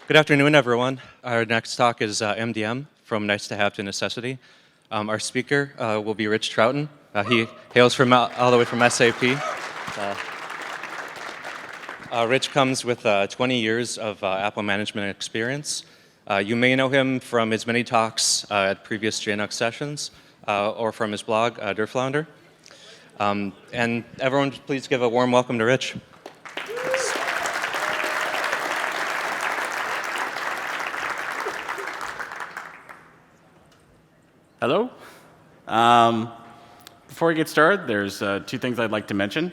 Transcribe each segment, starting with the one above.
Good afternoon, everyone. Our next talk is MDM, from nice to have to necessity. Our speaker will be Rich Troughton. He hails from all the way from SAP. Rich comes with 20 years of Apple management experience. You may know him from his many talks at previous JNUC sessions or from his blog, Derflounder. And everyone, please give a warm welcome to Rich. Hello. Before we get started, there's two things I'd like to mention.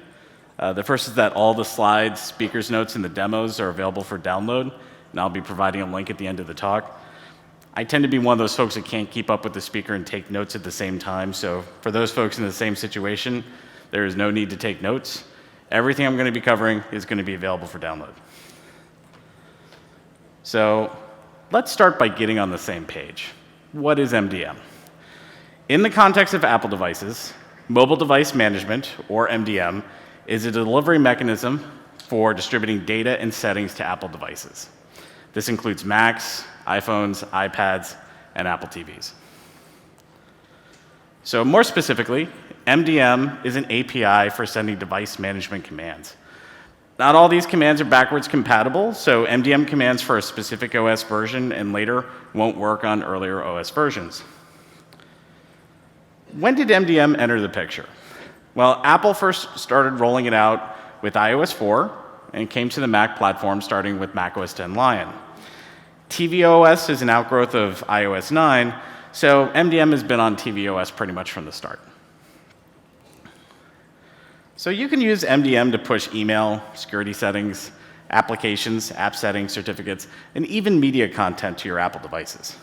The first is that all the slides, speakers notes, and the demos are available for download, and I'll be providing a link at the end of the talk. I tend to be one of those folks that can't keep up with the speaker and take notes at the same time, so for those folks in the same situation, there is no need to take notes. Everything I'm going to be covering is going to be available for download. So let's start by getting on the same page. What is MDM? In the context of Apple devices, mobile device management, or MDM, is a delivery mechanism for distributing data and settings to Apple devices. This includes Macs, iPhones, iPads, and Apple TVs. So more specifically, MDM is an API for sending device management commands. Not all these commands are backwards compatible, so MDM commands for a specific OS version and later won't work on earlier OS versions. When did MDM enter the picture? Well, Apple first started rolling it out with iOS 4 and came to the Mac platform starting with macOS 10 Lion. tvOS is an outgrowth of iOS 9, so MDM has been on tvOS pretty much from the start. So you can use MDM to push email, security settings, applications, app settings, certificates, and even media content to your Apple devices.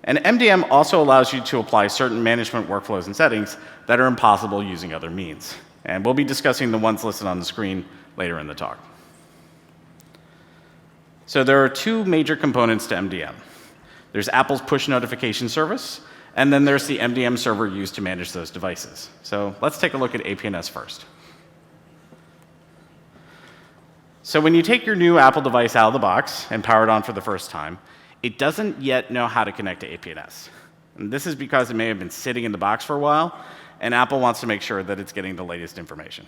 And MDM also allows you to apply certain management workflows and settings that are impossible using other means. And we'll be discussing the ones listed on the screen later in the talk. So there are two major components to MDM. There's Apple's push notification service, and then there's the MDM server used to manage those devices. So let's take a look at APNS first. So when you take your new Apple device out of the box and power it on for the first time, it doesn't yet know how to connect to APNS. And this is because it may have been sitting in the box for a while, and Apple wants to make sure that it's getting the latest information.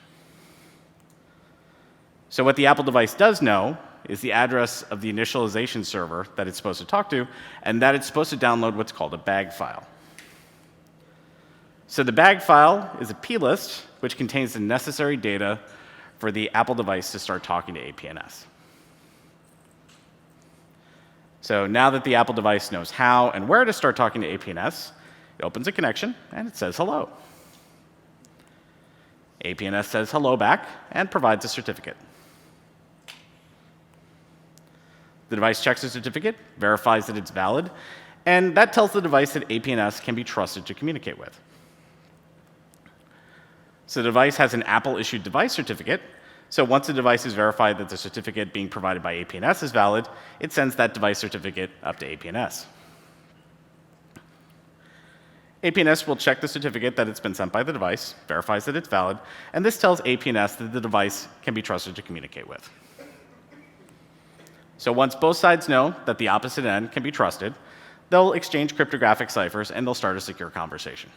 So what the Apple device does know is the address of the initialization server that it's supposed to talk to, and that it's supposed to download what's called a bag file. So the bag file is a plist, which contains the necessary data for the Apple device to start talking to APNS. So now that the Apple device knows how and where to start talking to APNS, it opens a connection and it says hello. APNS says hello back and provides a certificate. The device checks the certificate, verifies that it's valid, and that tells the device that APNS can be trusted to communicate with. So the device has an Apple-issued device certificate. So once the device is verified that the certificate being provided by APNS is valid, it sends that device certificate up to APNS. APNS will check the certificate that it's been sent by the device, verifies that it's valid, and this tells APNS that the device can be trusted to communicate with. So once both sides know that the opposite end can be trusted, they'll exchange cryptographic ciphers and they'll start a secure conversation.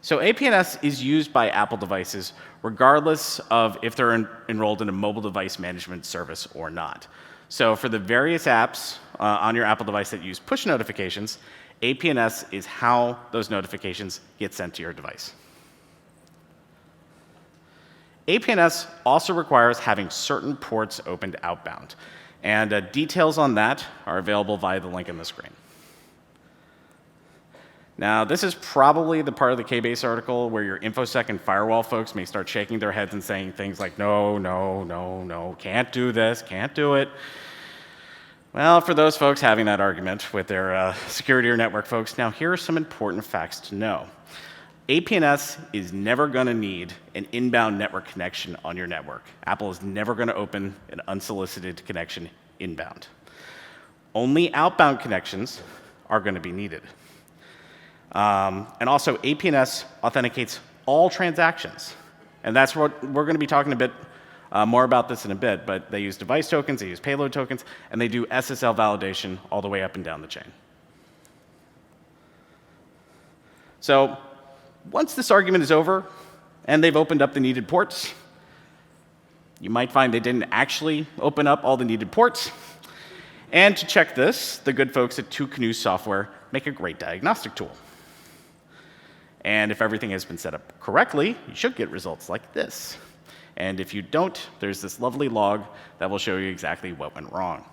So APNS is used by Apple devices regardless of if they're enrolled in a mobile device management service or not. So for the various apps on your Apple device that use push notifications, APNS is how those notifications get sent to your device. APNS also requires having certain ports opened outbound, and details on that are available via the link on the screen. Now, this is probably the part of the KBase article where your InfoSec and firewall folks may start shaking their heads and saying things like, no, no, no, no, can't do this, can't do it. Well, for those folks having that argument with their security or network folks, now here are some important facts to know. APNS is never going to need an inbound network connection on your network. Apple is never going to open an unsolicited connection inbound. Only outbound connections are going to be needed. And also, APNS authenticates all transactions. And that's what we're going to be talking a bit More about this in a bit, but they use device tokens, they use payload tokens, and they do SSL validation all the way up and down the chain. So once this argument is over and they've opened up the needed ports, you might find they didn't actually open up all the needed ports. And to check this, the good folks at 2 Software make a great diagnostic tool. And if everything has been set up correctly, you should get results like this. And if you don't, there's this lovely log that will show you exactly what went wrong.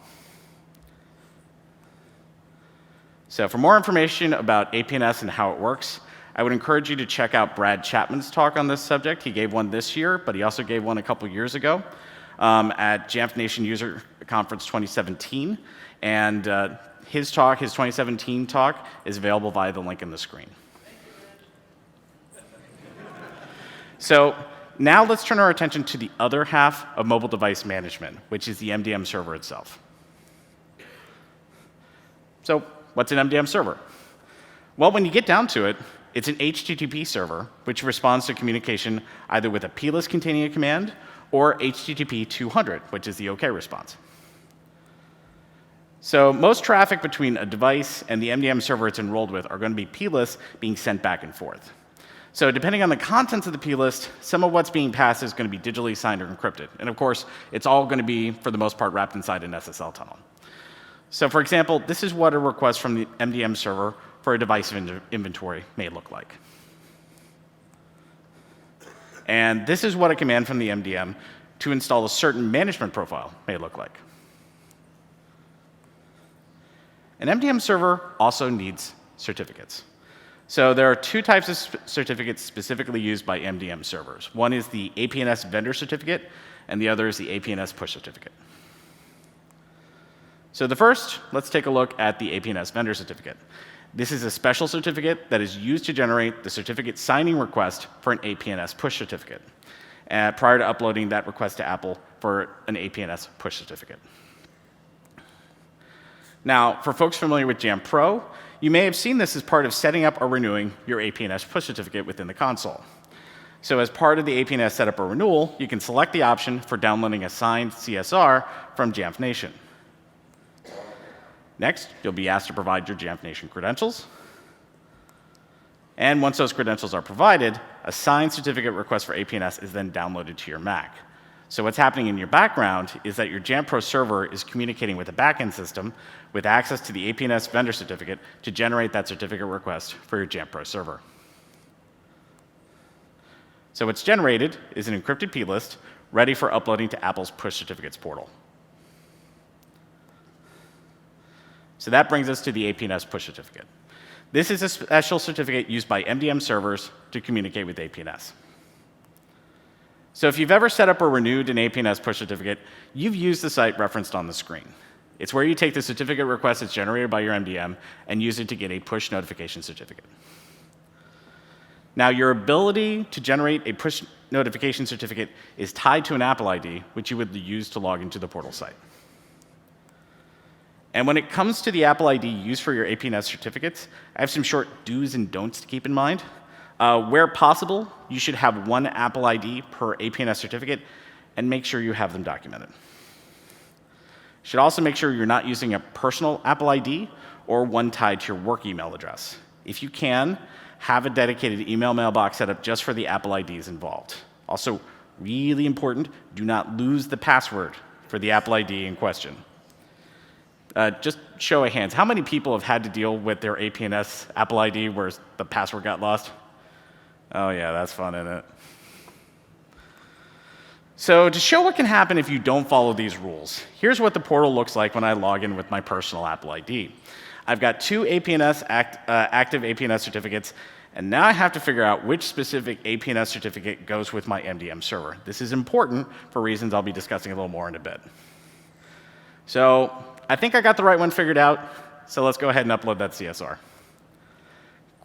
So for more information about APNS and how it works, I would encourage you to check out Brad Chapman's talk on this subject. He gave one this year, but he also gave one a couple years ago at Jamf Nation User Conference 2017. And his 2017 talk, is available via the link in the screen. So now let's turn our attention to the other half of mobile device management, which is the MDM server itself. So what's an MDM server? Well, when you get down to it, it's an HTTP server, which responds to communication either with a plist containing a command or HTTP 200, which is the OK response. So most traffic between a device and the MDM server it's enrolled with are going to be plists being sent back and forth. So depending on the contents of the plist, some of what's being passed is going to be digitally signed or encrypted. And of course, it's all going to be, for the most part, wrapped inside an SSL tunnel. So for example, this is what a request from the MDM server for a device inventory may look like. And this is what a command from the MDM to install a certain management profile may look like. An MDM server also needs certificates. So there are 2 types of certificates specifically used by MDM servers. One is the APNS vendor certificate, and the other is the APNS push certificate. So the first, let's take a look at the APNS vendor certificate. This is a special certificate that is used to generate the certificate signing request for an APNS push certificate, prior to uploading that request to Apple for an APNS push certificate. Now, for folks familiar with Jamf Pro, you may have seen this as part of setting up or renewing your APNS push certificate within the console. So as part of the APNS setup or renewal, you can select the option for downloading a signed CSR from Jamf Nation. Next, you'll be asked to provide your Jamf Nation credentials. And once those credentials are provided, a signed certificate request for APNS is then downloaded to your Mac. So what's happening in your background is that your Jamf Pro server is communicating with a backend system with access to the APNS vendor certificate to generate that certificate request for your Jamf Pro server. So what's generated is an encrypted plist ready for uploading to Apple's push certificates portal. So that brings us to the APNS push certificate. This is a special certificate used by MDM servers to communicate with APNS. So if you've ever set up or renewed an APNS push certificate, you've used the site referenced on the screen. It's where you take the certificate request that's generated by your MDM and use it to get a push notification certificate. Now, your ability to generate a push notification certificate is tied to an Apple ID, which you would use to log into the portal site. And when it comes to the Apple ID used for your APNS certificates, I have some short do's and don'ts to keep in mind. Where possible, you should have one Apple ID per APNS certificate, and make sure you have them documented. You should also make sure you're not using a personal Apple ID or one tied to your work email address. If you can, have a dedicated email mailbox set up just for the Apple IDs involved. Also, really important, do not lose the password for the Apple ID in question. Just show of hands, how many people have had to deal with their APNS Apple ID where the password got lost? Oh yeah, that's fun, isn't it? So to show what can happen if you don't follow these rules, here's what the portal looks like when I log in with my personal Apple ID. I've got 2 active APNS certificates, and now I have to figure out which specific APNS certificate goes with my MDM server. This is important for reasons I'll be discussing a little more in a bit. So I think I got the right one figured out, so let's go ahead and upload that CSR.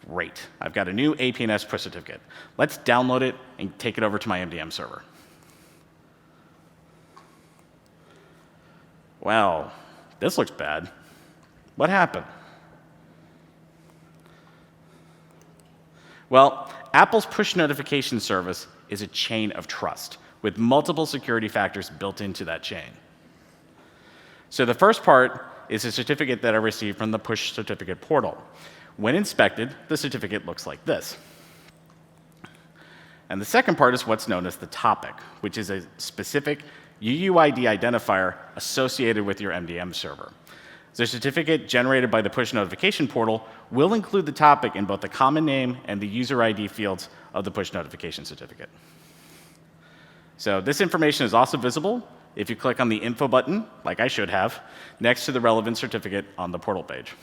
Great, I've got a new APNS push certificate. Let's download it and take it over to my MDM server. Well, this looks bad. What happened? Well, Apple's push notification service is a chain of trust, with multiple security factors built into that chain. So the first part is a certificate that I received from the push certificate portal. When inspected, the certificate looks like this. And the second part is what's known as the topic, which is a specific UUID identifier associated with your MDM server. The certificate generated by the push notification portal will include the topic in both the common name and the user ID fields of the push notification certificate. So this information is also visible if you click on the info button, like I should have, next to the relevant certificate on the portal page.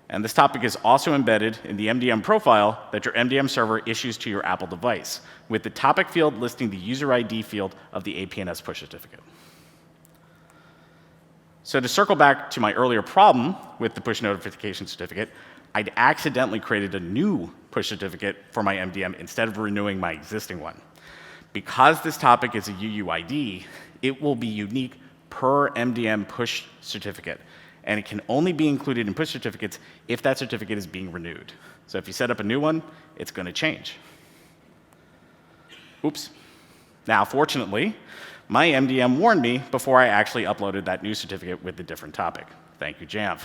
And this topic is also embedded in the MDM profile that your MDM server issues to your Apple device, with the topic field listing the user ID field of the APNS push certificate. So to circle back to my earlier problem with the push notification certificate, I'd accidentally created a new push certificate for my MDM instead of renewing my existing one. Because this topic is a UUID, it will be unique per MDM push certificate, and it can only be included in push certificates if that certificate is being renewed. So if you set up a new one, it's going to change. Oops. Now, fortunately, my MDM warned me before I actually uploaded that new certificate with a different topic. Thank you, Jamf.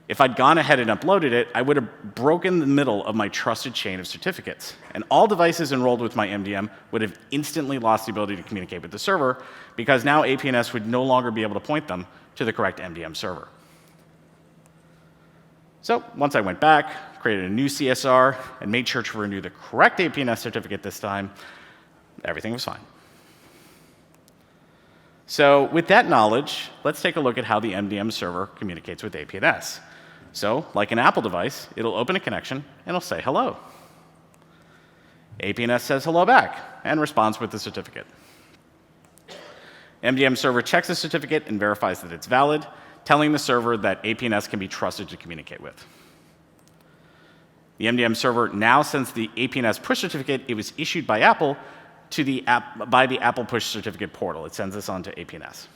If I'd gone ahead and uploaded it, I would have broken the middle of my trusted chain of certificates, and all devices enrolled with my MDM would have instantly lost the ability to communicate with the server, because now APNS would no longer be able to point them to the correct MDM server. So once I went back, created a new CSR, and made sure to renew the correct APNS certificate this time, everything was fine. So with that knowledge, let's take a look at how the MDM server communicates with APNS. So like an Apple device, it'll open a connection and it'll say hello. APNS says hello back and responds with the certificate. MDM server checks the certificate and verifies that it's valid, telling the server that APNS can be trusted to communicate with. The MDM server now sends the APNS push certificate it was issued by Apple to the Apple push certificate portal. It sends this on to APNS.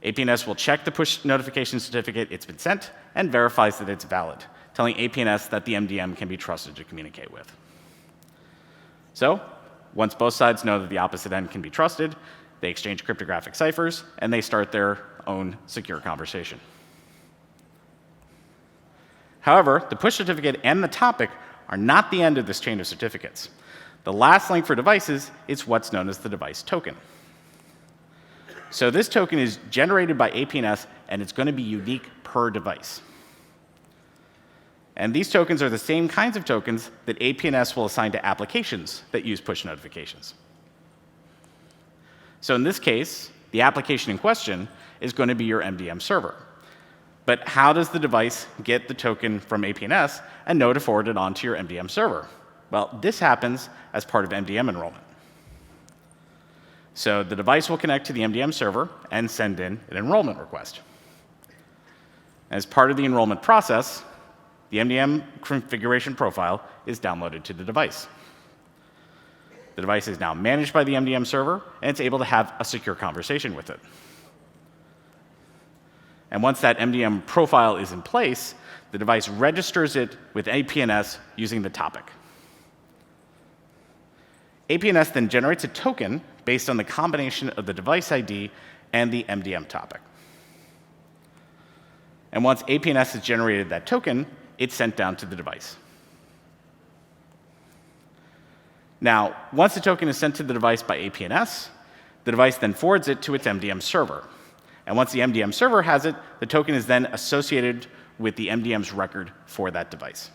APNS will check the push notification certificate it's been sent and verifies that it's valid, telling APNS that the MDM can be trusted to communicate with. So once both sides know that the opposite end can be trusted, they exchange cryptographic ciphers, and they start their own secure conversation. However, the push certificate and the topic are not the end of this chain of certificates. The last link for devices is what's known as the device token. So this token is generated by APNS, and it's going to be unique per device. And these tokens are the same kinds of tokens that APNS will assign to applications that use push notifications. So in this case, the application in question is going to be your MDM server. But how does the device get the token from APNS and know to forward it on to your MDM server? Well, this happens as part of MDM enrollment. So the device will connect to the MDM server and send in an enrollment request. As part of the enrollment process, the MDM configuration profile is downloaded to the device. The device is now managed by the MDM server, and it's able to have a secure conversation with it. And once that MDM profile is in place, the device registers it with APNS using the topic. APNS then generates a token based on the combination of the device ID and the MDM topic. And once APNS has generated that token, it's sent down to the device. Now, once the token is sent to the device by APNS, the device then forwards it to its MDM server. And once the MDM server has it, the token is then associated with the MDM's record for that device.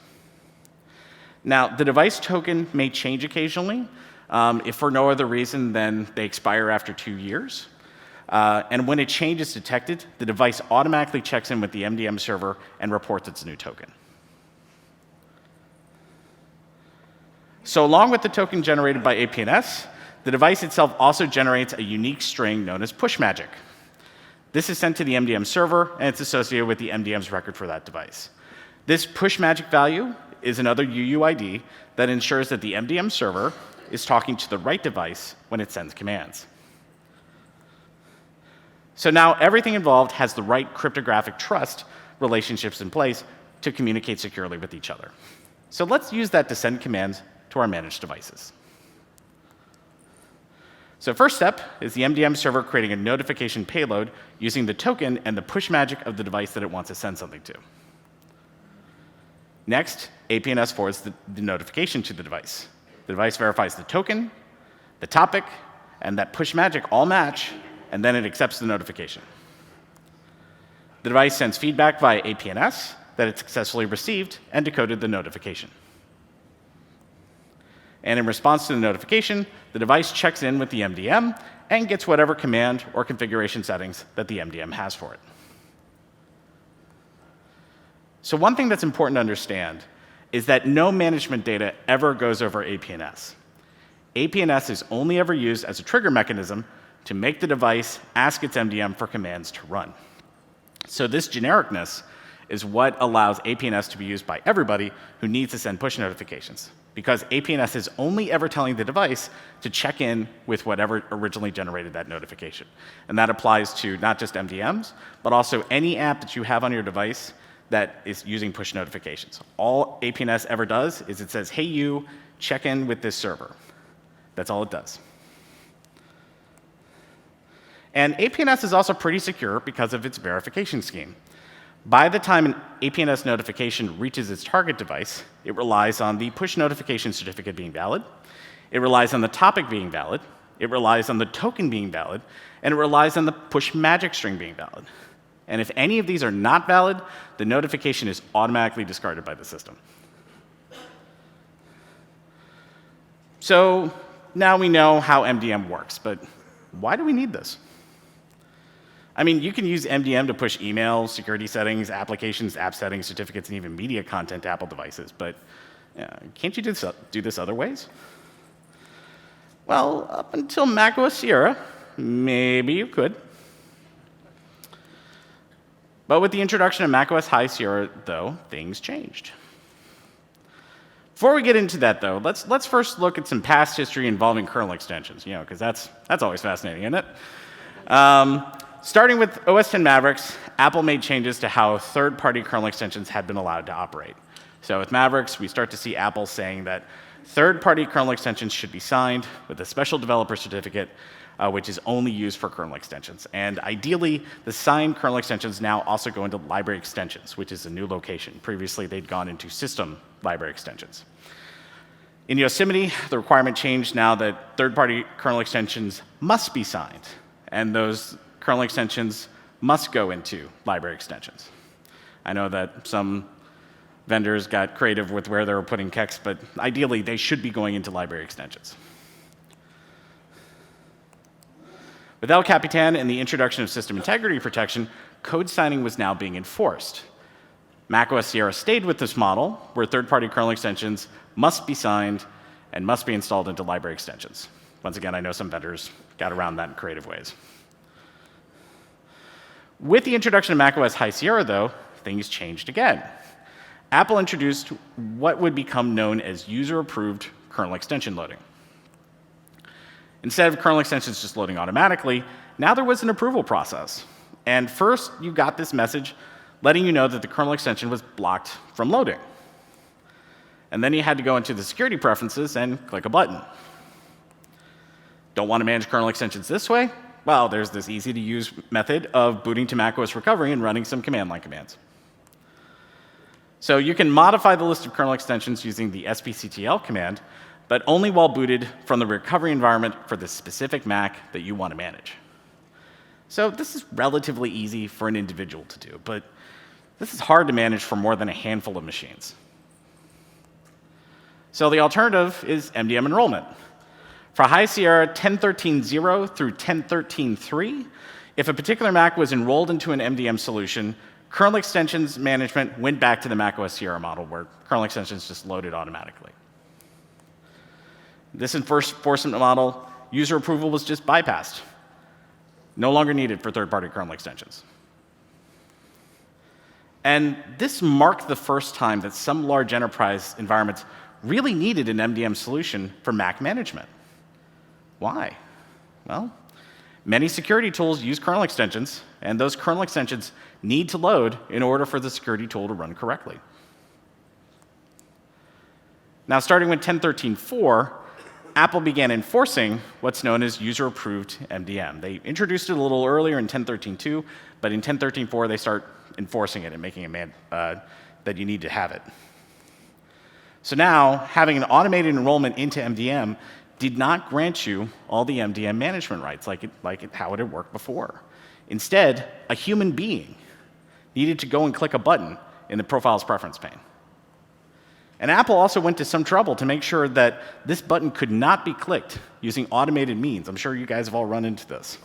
Now, the device token may change occasionally, if for no other reason than they expire after 2 years. And when a change is detected, the device automatically checks in with the MDM server and reports its new token. So along with the token generated by APNS, the device itself also generates a unique string known as push magic. This is sent to the MDM server, and it's associated with the MDM's record for that device. This push magic value is another UUID that ensures that the MDM server is talking to the right device when it sends commands. So now everything involved has the right cryptographic trust relationships in place to communicate securely with each other. So let's use that to send commands to our managed devices. So first step is the MDM server creating a notification payload using the token and the push magic of the device that it wants to send something to. Next, APNS forwards the notification to the device. The device verifies the token, the topic, and that push magic all match, and then it accepts the notification. The device sends feedback via APNS that it successfully received and decoded the notification. And in response to the notification, the device checks in with the MDM and gets whatever command or configuration settings that the MDM has for it. So one thing that's important to understand is that no management data ever goes over APNS. APNS is only ever used as a trigger mechanism to make the device ask its MDM for commands to run. So this genericness is what allows APNS to be used by everybody who needs to send push notifications, because APNS is only ever telling the device to check in with whatever originally generated that notification. And that applies to not just MDMs, but also any app that you have on your device that is using push notifications. All APNS ever does is it says, hey, you, check in with this server. That's all it does. And APNS is also pretty secure because of its verification scheme. By the time an APNS notification reaches its target device, it relies on the push notification certificate being valid, it relies on the topic being valid, it relies on the token being valid, and it relies on the push magic string being valid. And if any of these are not valid, the notification is automatically discarded by the system. So now we know how MDM works, but why do we need this? I mean, you can use MDM to push email, security settings, applications, app settings, certificates, and even media content to Apple devices, but can't you do this other ways? Well, up until macOS Sierra, maybe you could. But with the introduction of macOS High Sierra, though, things changed. Before we get into that, though, let's first look at some past history involving kernel extensions, because that's always fascinating, isn't it? Starting with OS X Mavericks, Apple made changes to how third-party kernel extensions had been allowed to operate. So with Mavericks, we start to see Apple saying that third-party kernel extensions should be signed with a special developer certificate, which is only used for kernel extensions. And ideally, the signed kernel extensions now also go into library extensions, which is a new location. Previously, they'd gone into system library extensions. In Yosemite, the requirement changed now that third-party kernel extensions must be signed, and those kernel extensions must go into library extensions. I know that some vendors got creative with where they were putting kex, but ideally, they should be going into library extensions. With El Capitan and the introduction of system integrity protection, code signing was now being enforced. macOS Sierra stayed with this model, where third-party kernel extensions must be signed and must be installed into library extensions. Once again, I know some vendors got around that in creative ways. With the introduction of macOS High Sierra, though, things changed again. Apple introduced what would become known as user-approved kernel extension loading. Instead of kernel extensions just loading automatically, now there was an approval process. And first, you got this message letting you know that the kernel extension was blocked from loading. And then you had to go into the security preferences and click a button. Don't want to manage kernel extensions this way? Well, there's this easy-to-use method of booting to macOS recovery and running some command line commands. So you can modify the list of kernel extensions using the spctl command, but only while booted from the recovery environment for the specific Mac that you want to manage. So this is relatively easy for an individual to do, but this is hard to manage for more than a handful of machines. So the alternative is MDM enrollment. For High Sierra 10.13.0 through 10.13.3, if a particular Mac was enrolled into an MDM solution, kernel extensions management went back to the macOS Sierra model, where kernel extensions just loaded automatically. This enforcement model, user approval was just bypassed. No longer needed for third-party kernel extensions. And this marked the first time that some large enterprise environments really needed an MDM solution for Mac management. Why? Well, many security tools use kernel extensions, and those kernel extensions need to load in order for the security tool to run correctly. Now, starting with 10.13.4, Apple began enforcing what's known as user-approved MDM. They introduced it a little earlier in 10.13.2, but in 10.13.4 they start enforcing it and making it that you need to have it. So now, having an automated enrollment into MDM did not grant you all the MDM management rights how it had worked before. Instead, a human being needed to go and click a button in the profile's preference pane. And Apple also went to some trouble to make sure that this button could not be clicked using automated means. I'm sure you guys have all run into this.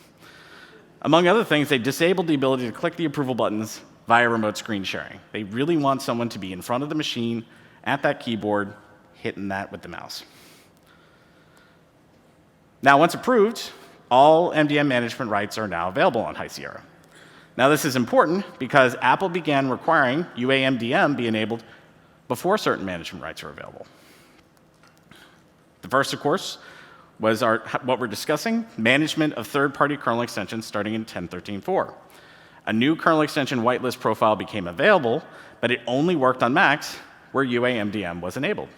Among other things, they disabled the ability to click the approval buttons via remote screen sharing. They really want someone to be in front of the machine at that keyboard, hitting that with the mouse. Now, once approved, all MDM management rights are now available on High Sierra. Now, this is important because Apple began requiring UA-MDM be enabled before certain management rights are available. The first, of course, was what we're discussing, management of third-party kernel extensions starting in 10.13.4. A new kernel extension whitelist profile became available, but it only worked on Macs where UA-MDM was enabled.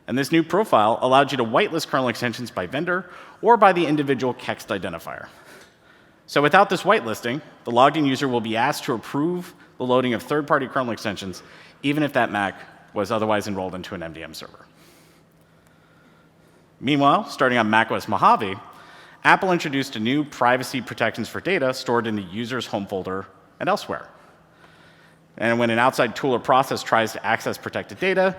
And this new profile allowed you to whitelist kernel extensions by vendor or by the individual KEXT identifier. So without this whitelisting, the logged-in user will be asked to approve the loading of third-party kernel extensions, even if that Mac was otherwise enrolled into an MDM server. Meanwhile, starting on macOS Mojave, Apple introduced a new privacy protections for data stored in the user's home folder and elsewhere. And when an outside tool or process tries to access protected data,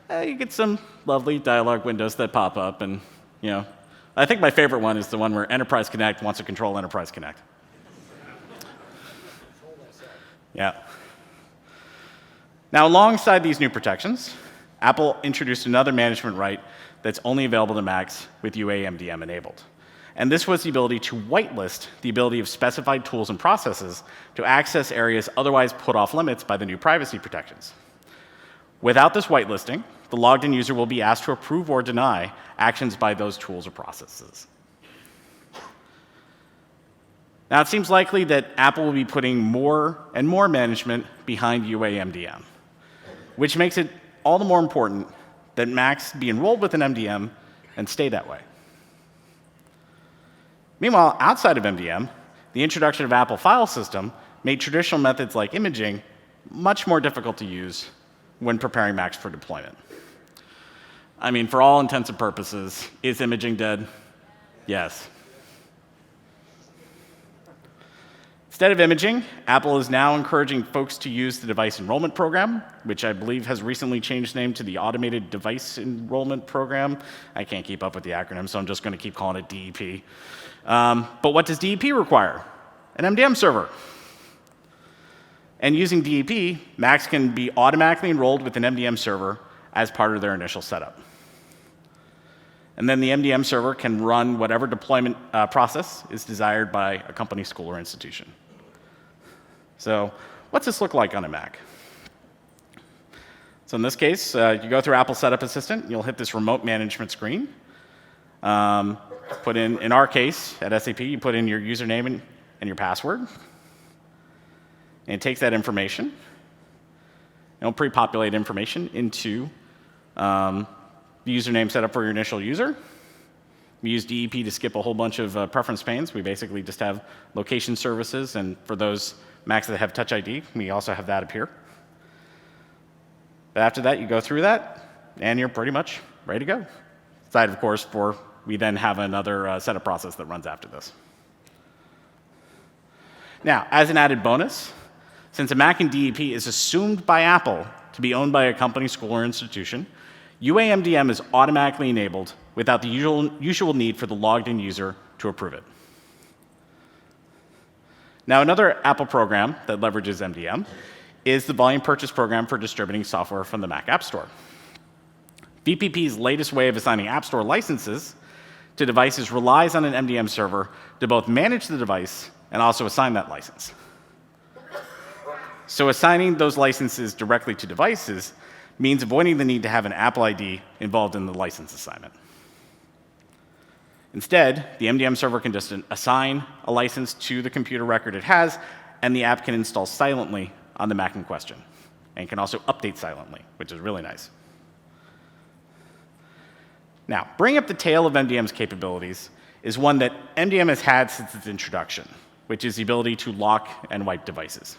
you get some lovely dialog windows that pop up. And I think my favorite one is the one where Enterprise Connect wants to control Enterprise Connect. Yeah. Now, alongside these new protections, Apple introduced another management right that's only available to Macs with UA-MDM enabled. And this was the ability to whitelist the ability of specified tools and processes to access areas otherwise put off limits by the new privacy protections. Without this whitelisting, the logged-in user will be asked to approve or deny actions by those tools or processes. Now, it seems likely that Apple will be putting more and more management behind UA-MDM, which makes it all the more important that Macs be enrolled with an MDM and stay that way. Meanwhile, outside of MDM, the introduction of Apple File System made traditional methods like imaging much more difficult to use when preparing Macs for deployment. I mean, for all intents and purposes, is imaging dead? Yes. Instead of imaging, Apple is now encouraging folks to use the Device Enrollment Program, which I believe has recently changed name to the Automated Device Enrollment Program. I can't keep up with the acronym, so I'm just going to keep calling it DEP. But what does DEP require? An MDM server. And using DEP, Macs can be automatically enrolled with an MDM server as part of their initial setup. And then the MDM server can run whatever deployment process is desired by a company, school, or institution. So what's this look like on a Mac? So in this case, you go through Apple Setup Assistant. You'll hit this remote management screen. Put in our case, at SAP, you put in your username and your password. And it takes that information. And it'll pre-populate information into the username set up for your initial user. We use DEP to skip a whole bunch of preference panes. We basically just have location services, and for those Macs that have Touch ID, we also have that appear. But after that, you go through that, and you're pretty much ready to go. Aside, of course, we then have another setup process that runs after this. Now, as an added bonus, since a Mac in DEP is assumed by Apple to be owned by a company, school, or institution, UA-MDM is automatically enabled without the usual need for the logged-in user to approve it. Now, another Apple program that leverages MDM is the Volume Purchase Program for distributing software from the Mac App Store. VPP's latest way of assigning App Store licenses to devices relies on an MDM server to both manage the device and also assign that license. So assigning those licenses directly to devices means avoiding the need to have an Apple ID involved in the license assignment. Instead, the MDM server can just assign a license to the computer record it has, and the app can install silently on the Mac in question, and can also update silently, which is really nice. Now, bringing up the tail of MDM's capabilities is one that MDM has had since its introduction, which is the ability to lock and wipe devices.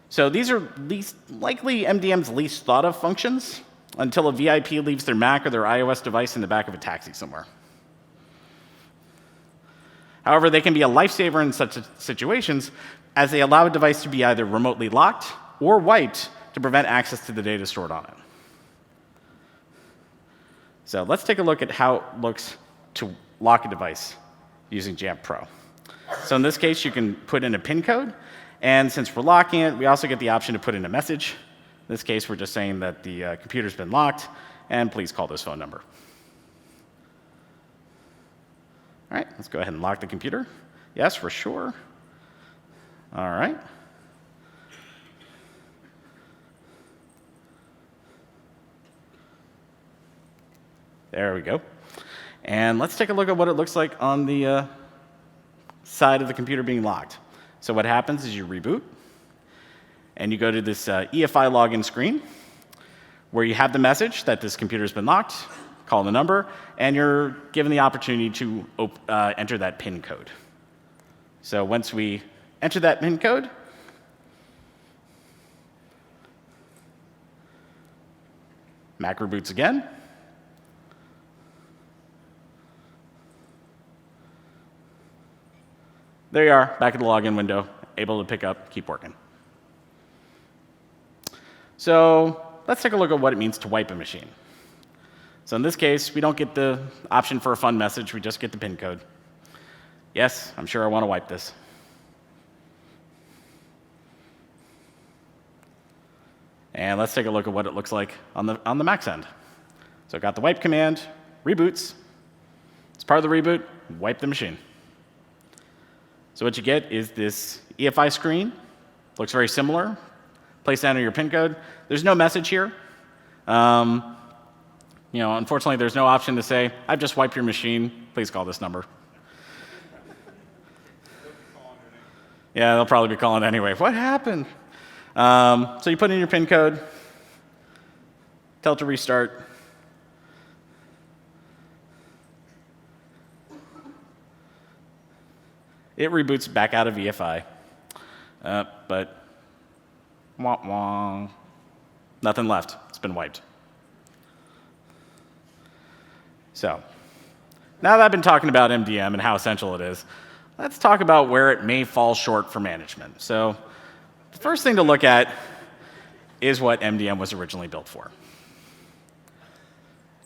So these are likely MDM's least thought of functions until a VIP leaves their Mac or their iOS device in the back of a taxi somewhere. However, they can be a lifesaver in such situations as they allow a device to be either remotely locked or wiped to prevent access to the data stored on it. So let's take a look at how it looks to lock a device using Jamf Pro. So in this case, you can put in a PIN code. And since we're locking it, we also get the option to put in a message. In this case, we're just saying that the computer's been locked, and please call this phone number. All right, let's go ahead and lock the computer. Yes, for sure. All right. There we go. And let's take a look at what it looks like on the side of the computer being locked. So what happens is you reboot, and you go to this EFI login screen, where you have the message that this computer's been locked, call the number, and you're given the opportunity to enter that PIN code. So once we enter that PIN code, Mac reboots again. There you are, back at the login window, able to pick up, keep working. So let's take a look at what it means to wipe a machine. So in this case, we don't get the option for a fun message, we just get the PIN code. Yes, I'm sure I want to wipe this. And let's take a look at what it looks like on the Mac's end. So I got the wipe command, reboots. As part of the reboot, wipe the machine. So what you get is this EFI screen. Looks very similar. Place down your PIN code. There's no message here. Unfortunately, there's no option to say, I've just wiped your machine. Please call this number. Yeah, they'll probably be calling anyway. What happened? So you put in your PIN code. Tell it to restart. It reboots back out of EFI, but wah, wah, nothing left. It's been wiped. So now that I've been talking about MDM and how essential it is, let's talk about where it may fall short for management. So the first thing to look at is what MDM was originally built for.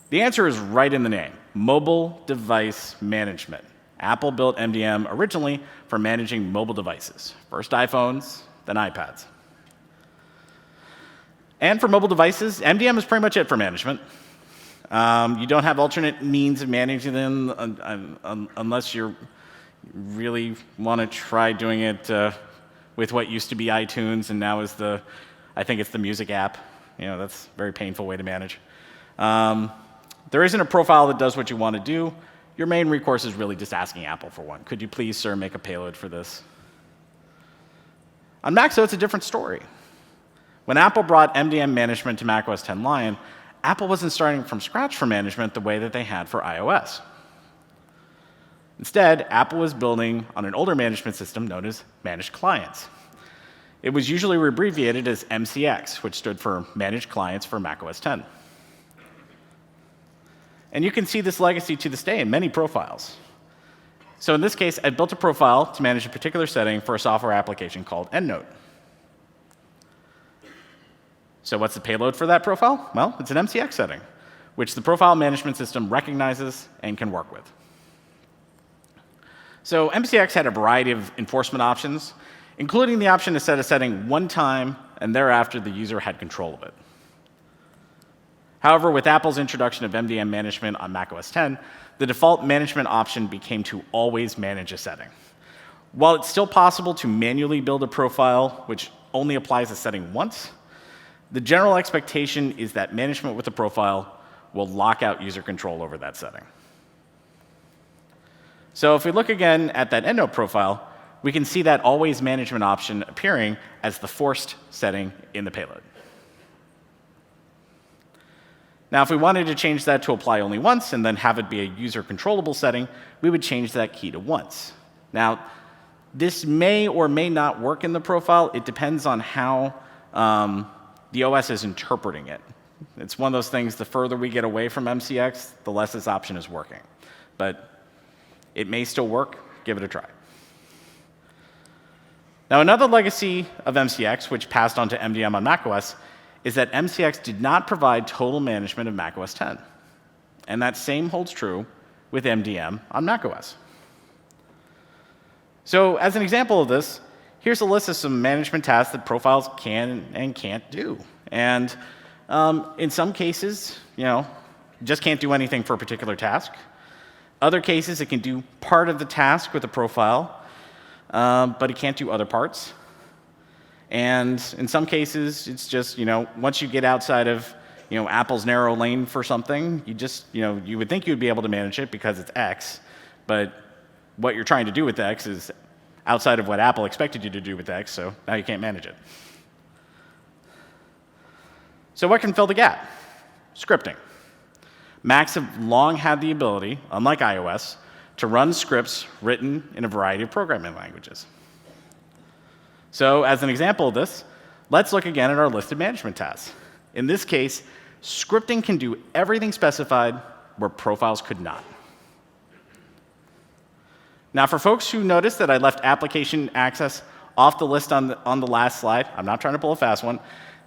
The answer is right in the name, mobile device management. Apple built MDM originally for managing mobile devices. First iPhones, then iPads. And for mobile devices, MDM is pretty much it for management. You don't have alternate means of managing them unless you really want to try doing it with what used to be iTunes and now is I think it's the music app. That's a very painful way to manage. There isn't a profile that does what you want to do. Your main recourse is really just asking Apple for one. Could you please, sir, make a payload for this? On Mac, so it's a different story. When Apple brought MDM management to macOS 10 Lion, Apple wasn't starting from scratch for management the way that they had for iOS. Instead, Apple was building on an older management system known as Managed Clients. It was usually abbreviated as MCX, which stood for Managed Clients for macOS 10. And you can see this legacy to this day in many profiles. So in this case, I built a profile to manage a particular setting for a software application called EndNote. So what's the payload for that profile? Well, it's an MCX setting, which the profile management system recognizes and can work with. So MCX had a variety of enforcement options, including the option to set a setting one time, and thereafter the user had control of it. However, with Apple's introduction of MDM management on macOS 10, the default management option became to always manage a setting. While it's still possible to manually build a profile which only applies a setting once, the general expectation is that management with a profile will lock out user control over that setting. So if we look again at that EndNote profile, we can see that always management option appearing as the forced setting in the payload. Now, if we wanted to change that to apply only once and then have it be a user controllable setting, we would change that key to once. Now, this may or may not work in the profile. It depends on how the OS is interpreting it. It's one of those things, the further we get away from MCX, the less this option is working. But it may still work. Give it a try. Now, another legacy of MCX, which passed on to MDM on macOS, is that MCX did not provide total management of macOS 10. And that same holds true with MDM on macOS. So as an example of this, here's a list of some management tasks that profiles can and can't do. And in some cases, just can't do anything for a particular task. Other cases, it can do part of the task with a profile, but it can't do other parts. And in some cases, it's just, once you get outside of, Apple's narrow lane for something, you would think you'd be able to manage it because it's X, but what you're trying to do with X is outside of what Apple expected you to do with X, so now you can't manage it. So what can fill the gap? Scripting. Macs have long had the ability, unlike iOS, to run scripts written in a variety of programming languages. So as an example of this, let's look again at our list of management tasks. In this case, scripting can do everything specified where profiles could not. Now, for folks who noticed that I left application access off the list on the last slide, I'm not trying to pull a fast one,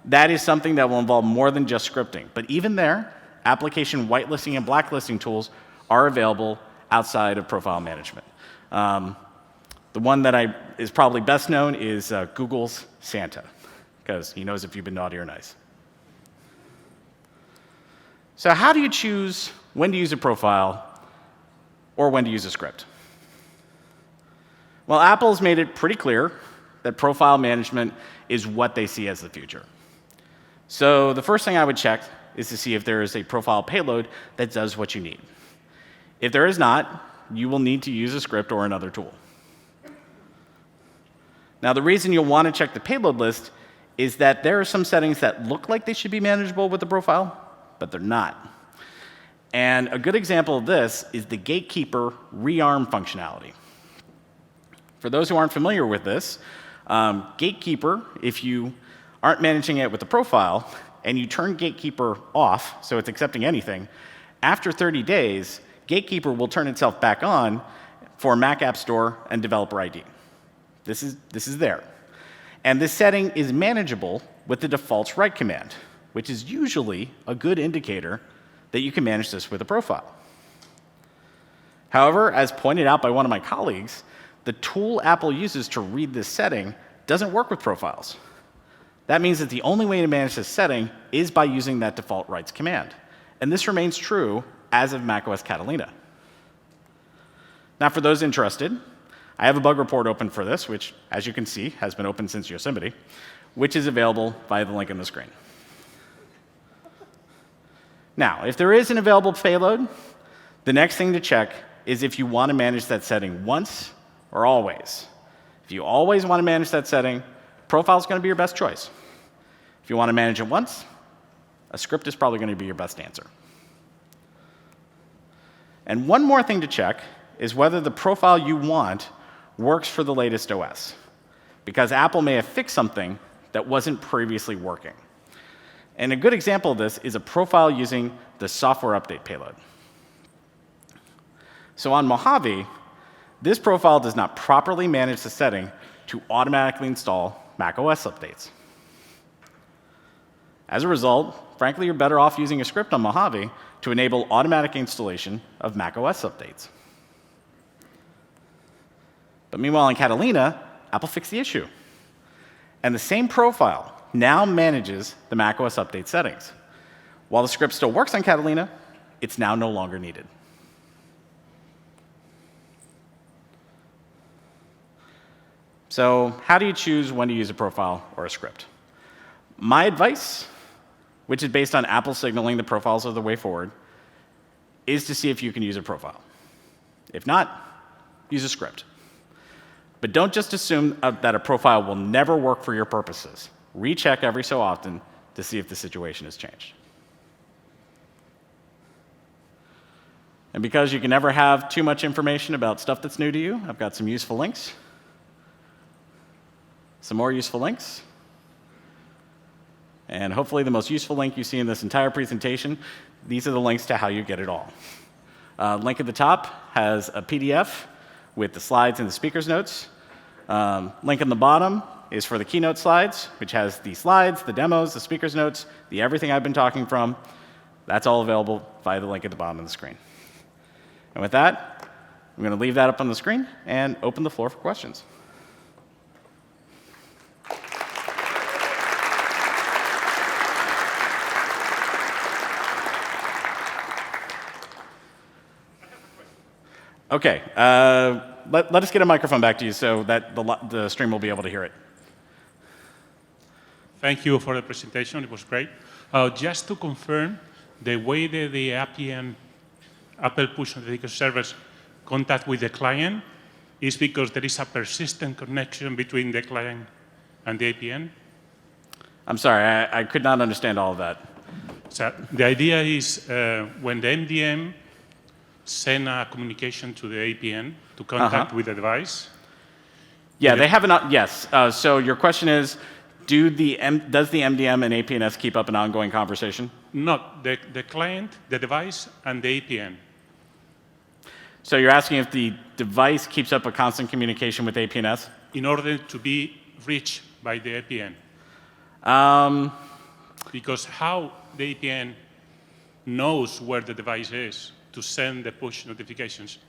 that is something that will involve more than just scripting. But even there, application whitelisting and blacklisting tools are available outside of profile management. The one that is probably best known is Google's Santa, because he knows if you've been naughty or nice. So how do you choose when to use a profile or when to use a script? Well, Apple's made it pretty clear that profile management is what they see as the future. So the first thing I would check is to see if there is a profile payload that does what you need. If there is not, you will need to use a script or another tool. Now, the reason you'll want to check the payload list is that there are some settings that look like they should be manageable with the profile, but they're not. And a good example of this is the Gatekeeper Rearm functionality. For those who aren't familiar with this, Gatekeeper, if you aren't managing it with the profile, and you turn Gatekeeper off, so it's accepting anything, after 30 days, Gatekeeper will turn itself back on for Mac App Store and Developer ID. This is there. And this setting is manageable with the defaults write command, which is usually a good indicator that you can manage this with a profile. However, as pointed out by one of my colleagues, the tool Apple uses to read this setting doesn't work with profiles. That means that the only way to manage this setting is by using that default writes command. And this remains true as of macOS Catalina. Now, for those interested, I have a bug report open for this, which, as you can see, has been open since Yosemite, which is available via the link on the screen. Now, if there is an available payload, the next thing to check is if you want to manage that setting once or always. If you always want to manage that setting, profile is going to be your best choice. If you want to manage it once, a script is probably going to be your best answer. And one more thing to check is whether the profile you want works for the latest OS, because Apple may have fixed something that wasn't previously working. And a good example of this is a profile using the software update payload. So on Mojave, this profile does not properly manage the setting to automatically install macOS updates. As a result, frankly, you're better off using a script on Mojave to enable automatic installation of macOS updates. But meanwhile, in Catalina, Apple fixed the issue. And the same profile now manages the macOS update settings. While the script still works on Catalina, it's now no longer needed. So how do you choose when to use a profile or a script? My advice, which is based on Apple signaling the profiles are the way forward, is to see if you can use a profile. If not, use a script. But don't just assume that a profile will never work for your purposes. Recheck every so often to see if the situation has changed. And because you can never have too much information about stuff that's new to you, I've got some useful links. Some more useful links. And hopefully the most useful link you see in this entire presentation, these are the links to how you get it all. Link at the top has a PDF with the slides and the speaker's notes. Link on the bottom is for the keynote slides, which has the slides, the demos, the speaker's notes, the everything I've been talking from. That's all available via the link at the bottom of the screen. And with that, I'm going to leave that up on the screen and open the floor for questions. OK. Let us get a microphone back to you so that the stream will be able to hear it. Thank you for the presentation. It was great. Just to confirm, the way that the APM, Apple Push Notification Servers, contact with the client is because there is a persistent connection between the client and the APN? I'm sorry, I could not understand all of that. So the idea is when the MDM send a communication to the APN to contact with the device? Yeah, they have an, yes. So your question is, does the MDM and APNS keep up an ongoing conversation? Not the client, the device, and the APN. So you're asking if the device keeps up a constant communication with APNS? In order to be reached by the APN. Because how the APN knows where the device is to send the push notifications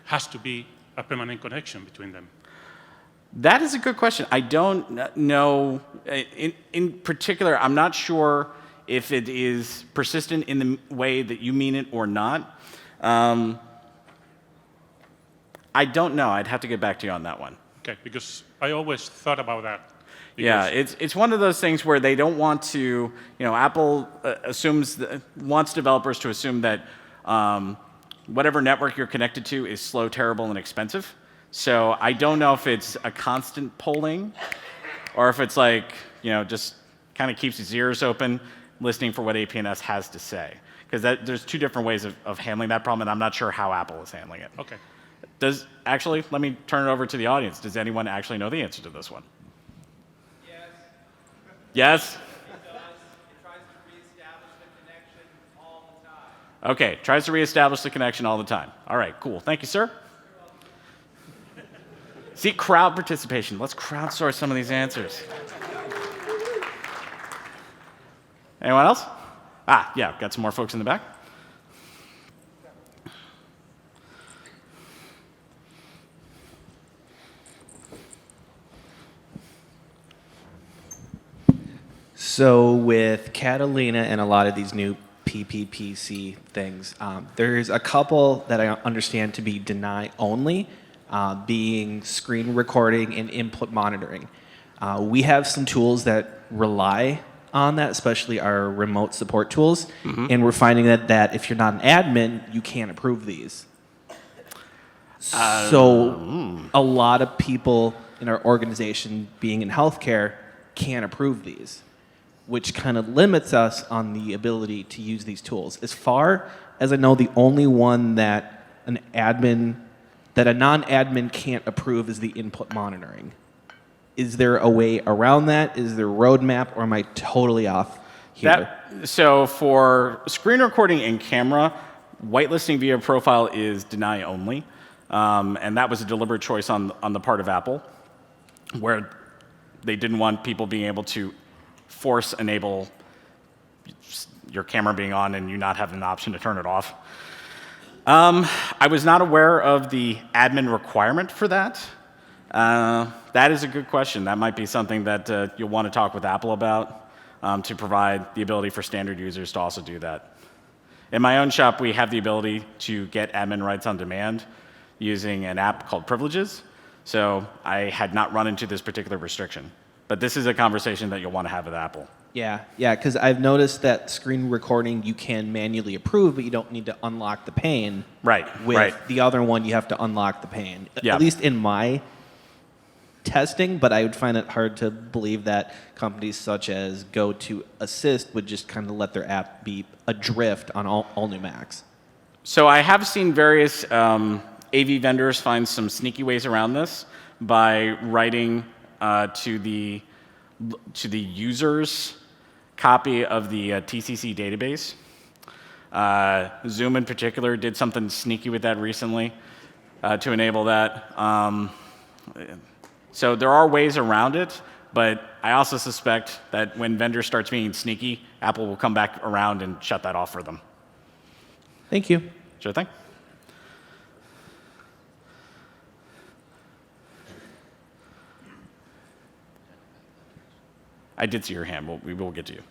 has to be a permanent connection between them. That is a good question. I don't know. In particular, I'm not sure if it is persistent in the way that you mean it or not. I don't know. I'd have to get back to you on that one. Okay, because I always thought about that. Yeah, it's one of those things where they don't want to, Apple wants developers to assume that whatever network you're connected to is slow, terrible, and expensive. So I don't know if it's a constant polling or if it's like, just kind of keeps its ears open, listening for what APNS has to say. Because there's two different ways of handling that problem, and I'm not sure how Apple is handling it. Okay. Actually, let me turn it over to the audience. Does anyone actually know the answer to this one? Yes? It does. It tries to reestablish the connection all the time. OK, tries to reestablish the connection all the time. All right, cool. Thank you, sir. See, crowd participation. Let's crowdsource some of these answers. Anyone else? Yeah, got some more folks in the back. So with Catalina and a lot of these new PPPC things, there's a couple that I understand to be deny only, being screen recording and input monitoring. We have some tools that rely on that, especially our remote support tools, and we're finding that if you're not an admin, you can't approve these. So a lot of people in our organization, being in healthcare, can't approve these, which kind of limits us on the ability to use these tools. As far as I know, the only one that a non-admin can't approve is the input monitoring. Is there a way around that? Is there a roadmap, or am I totally off here? So for screen recording and camera, whitelisting via profile is deny only. And that was a deliberate choice on the part of Apple, where they didn't want people being able to force enable your camera being on and you not having an option to turn it off. I was not aware of the admin requirement for that. That is a good question. That might be something that you'll want to talk with Apple about to provide the ability for standard users to also do that. In my own shop, we have the ability to get admin rights on demand using an app called Privileges. So I had not run into this particular restriction. But this is a conversation that you'll want to have with Apple. Yeah, because I've noticed that screen recording you can manually approve, but you don't need to unlock the pane. Right, With right. the other one, you have to unlock the pane. Yeah. At least in my testing, but I would find it hard to believe that companies such as GoToAssist would just kind of let their app be adrift on all new Macs. So I have seen various AV vendors find some sneaky ways around this by writing to the user's copy of the TCC database. Zoom in particular did something sneaky with that recently to enable that. So there are ways around it, but I also suspect that when vendors starts being sneaky, Apple will come back around and shut that off for them. Thank you. Sure thing. I did see your hand. We will get to you.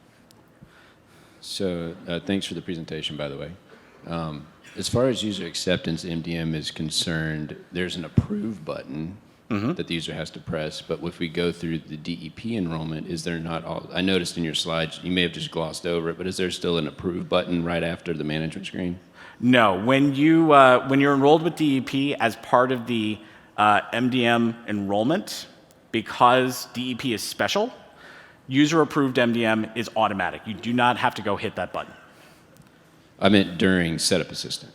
So thanks for the presentation, by the way. As far as user acceptance MDM is concerned, there's an approve button that the user has to press. But if we go through the DEP enrollment, is there not all? I noticed in your slides, you may have just glossed over it, but is there still an approve button right after the management screen? No. When you're enrolled with DEP as part of the MDM enrollment, because DEP is special, user approved MDM is automatic. You do not have to go hit that button. I meant during Setup Assistant.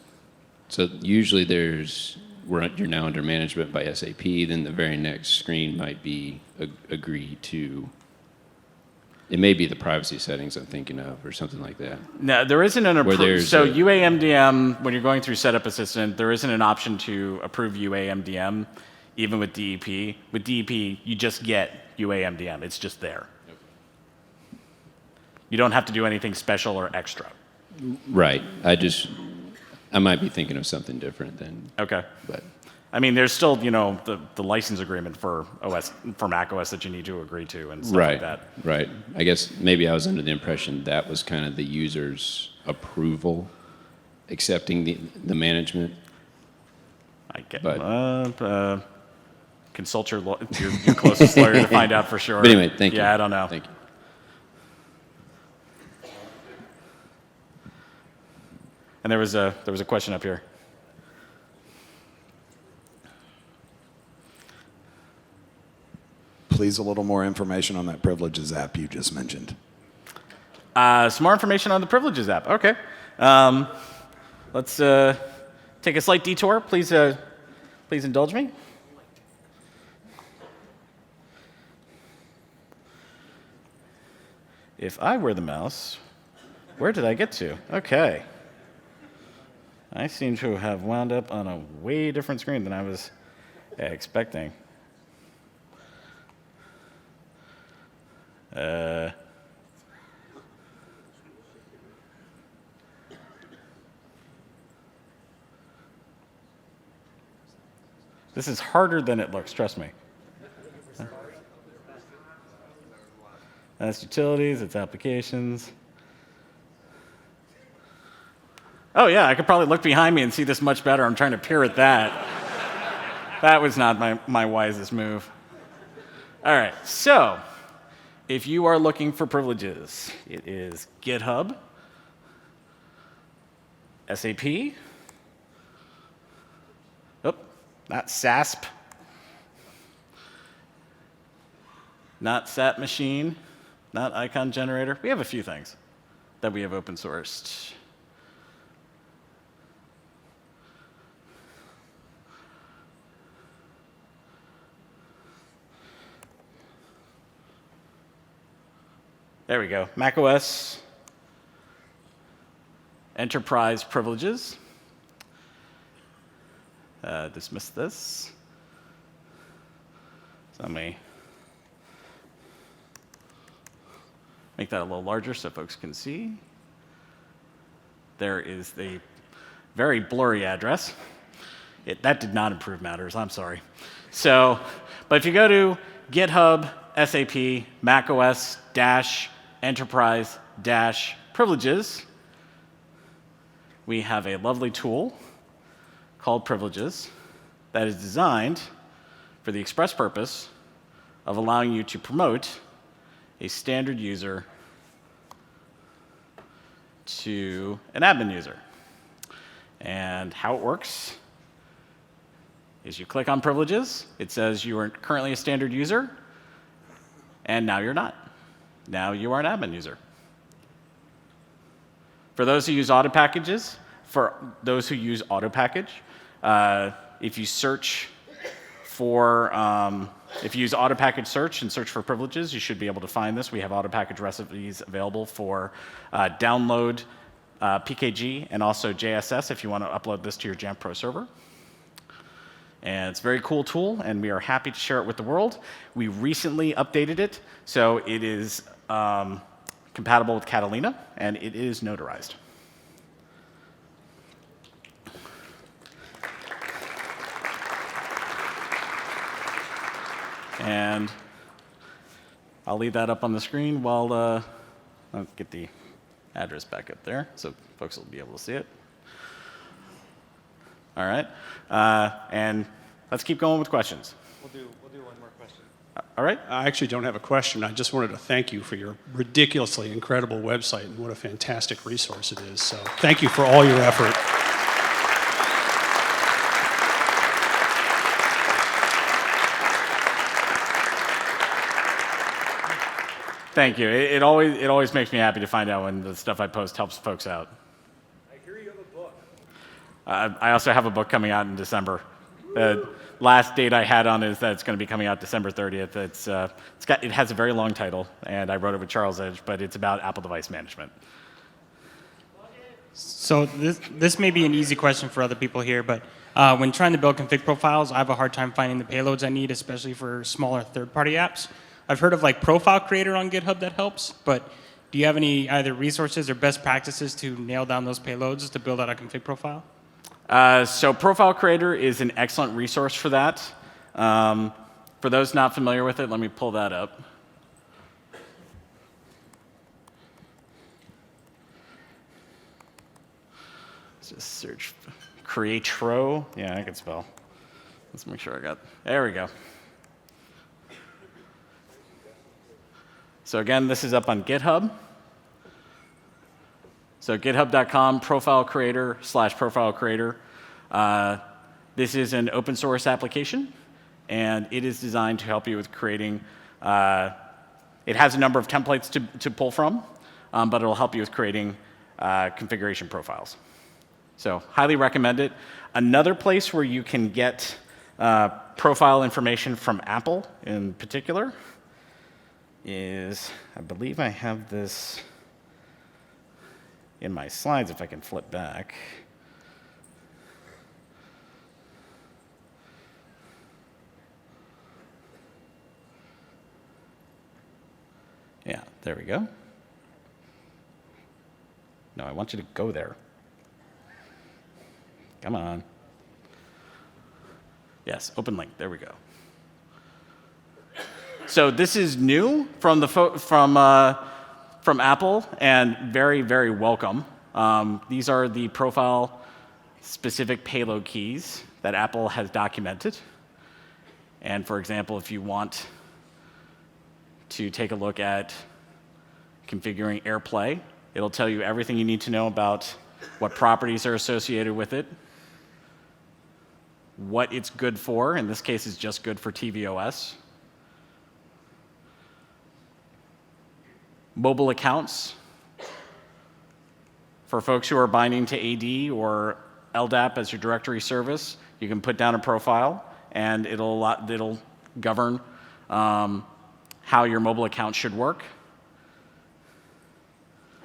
So usually you're now under management by SAP, then the very next screen might be agree to, it may be the privacy settings I'm thinking of or something like that. No, there isn't an approve. So a- UA-MDM, when you're going through Setup Assistant, there isn't an option to approve UA-MDM, even with DEP. With DEP, you just get UA-MDM. It's just there. You don't have to do anything special or extra. Right. I might be thinking of something different then. Okay. But I mean, there's still, the license agreement for Mac OS that you need to agree to and stuff like that. Right. I guess maybe I was under the impression that was kind of the user's approval, accepting the management. I get. But- Consult your closest lawyer to find out for sure. But anyway, thank you. Yeah, I don't know. Thank you. And there was a question up here. Please, a little more information on that privileges app you just mentioned. Some more information on the privileges app. Okay. Let's take a slight detour. Please indulge me. If I were the mouse, where did I get to? Okay. I seem to have wound up on a way different screen than I was expecting. This is harder than it looks, trust me. That's utilities, it's applications. Oh yeah, I could probably look behind me and see this much better. I'm trying to peer at that. That was not my wisest move. All right, so if you are looking for privileges, it is GitHub, SAP, not SASP, not SAP machine, not icon generator. We have a few things that we have open sourced. There we go. macOS enterprise privileges. Dismiss this. So let me make that a little larger so folks can see. There is the very blurry address. That did not improve matters, I'm sorry. So, but if you go to GitHub, SAP, macOS enterprise privileges, we have a lovely tool called privileges that is designed for the express purpose of allowing you to promote a standard user to an admin user. And how it works is you click on privileges, it says you are currently a standard user, and now you're not. Now you are an admin user. For those who use audit packages, for those who use auto package, if you search for, if you use auto package search and search for privileges, you should be able to find this. We have auto package recipes available for download PKG and also JSS if you want to upload this to your Jamf Pro server. And it's a very cool tool, and we are happy to share it with the world. We recently updated it, so it is compatible with Catalina, and it is notarized. And I'll leave that up on the screen while I'll get the address back up there so folks will be able to see it. All right. And let's keep going with questions. We'll do one more question. All right. I actually don't have a question. I just wanted to thank you for your ridiculously incredible website and what a fantastic resource it is. So thank you for all your effort. Thank you. It always makes me happy to find out when the stuff I post helps folks out. I hear you have a book. I also have a book coming out in December. The last date I had on is that it's going to be coming out December 30th. It has a very long title, and I wrote it with Charles Edge, but it's about Apple device management. So this may be an easy question for other people here, but when trying to build config profiles, I have a hard time finding the payloads I need, especially for smaller third-party apps. I've heard of like Profile Creator on GitHub that helps, but do you have any either resources or best practices to nail down those payloads to build out a config profile? So Profile Creator is an excellent resource for that. For those not familiar with it, let me pull that up. Let's just search Creatro. Yeah, I can spell. Let's make sure I got. There we go. So again, this is up on GitHub. So github.com, profile creator /profile creator. This is an open source application, and it is designed to help you with creating. It has a number of templates to pull from, but it'll help you with creating configuration profiles. So highly recommend it. Another place where you can get profile information from Apple in particular is, I believe I have this in my slides if I can flip back. Yeah, there we go. No, I want you to go there. Come on. Yes, open link. There we go. So this is new from Apple and very, very welcome. These are the profile-specific payload keys that Apple has documented. And for example, if you want to take a look at configuring AirPlay, it'll tell you everything you need to know about what properties are associated with it, what it's good for. In this case, it's just good for tvOS. Mobile accounts for folks who are binding to AD or LDAP as your directory service. You can put down a profile, and it'll govern how your mobile account should work.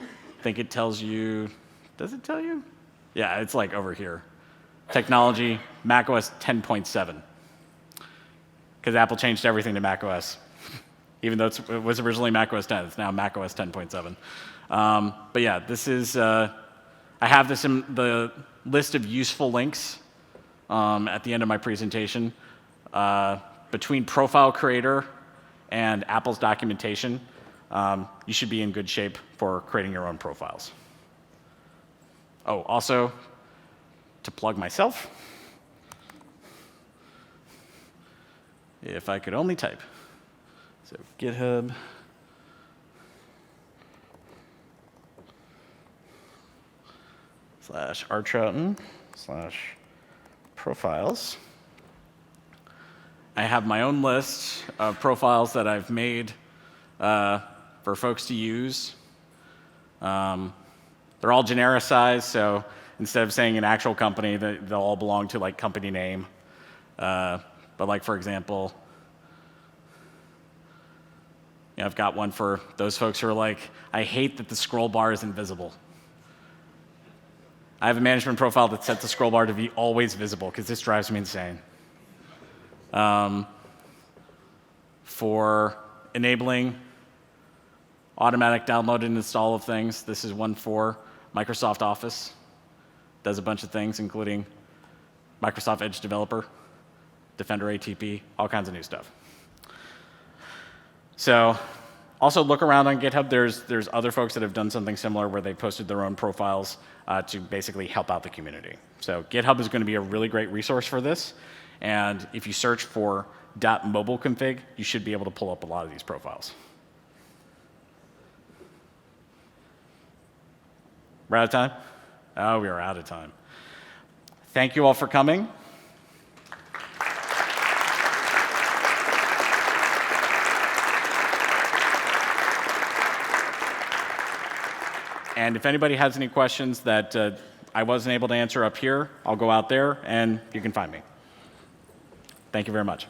I think it tells you. Does it tell you? Yeah, it's like over here. Technology, macOS 10.7. Because Apple changed everything to macOS. Even though it was originally macOS 10, it's now macOS 10.7. But yeah, this is, I have this in the list of useful links at the end of my presentation. Between Profile Creator and Apple's documentation, you should be in good shape for creating your own profiles. Oh, also, to plug myself, if I could only type. So GitHub /rtroughton /profiles. I have my own list of profiles that I've made for folks to use. They're all genericized, so instead of saying an actual company, they'll all belong to like company name. But like for example, I've got one for those folks who are like, I hate that the scroll bar is invisible. I have a management profile that sets the scroll bar to be always visible because this drives me insane. For enabling automatic download and install of things, this is one for Microsoft Office. Does a bunch of things, including Microsoft Edge Developer, Defender ATP, all kinds of new stuff. So also look around on GitHub. There's other folks that have done something similar where they posted their own profiles to basically help out the community. So GitHub is going to be a really great resource for this. And if you search for .mobile config, you should be able to pull up a lot of these profiles. We're out of time? Oh, we are out of time. Thank you all for coming. And if anybody has any questions that I wasn't able to answer up here, I'll go out there and you can find me. Thank you very much.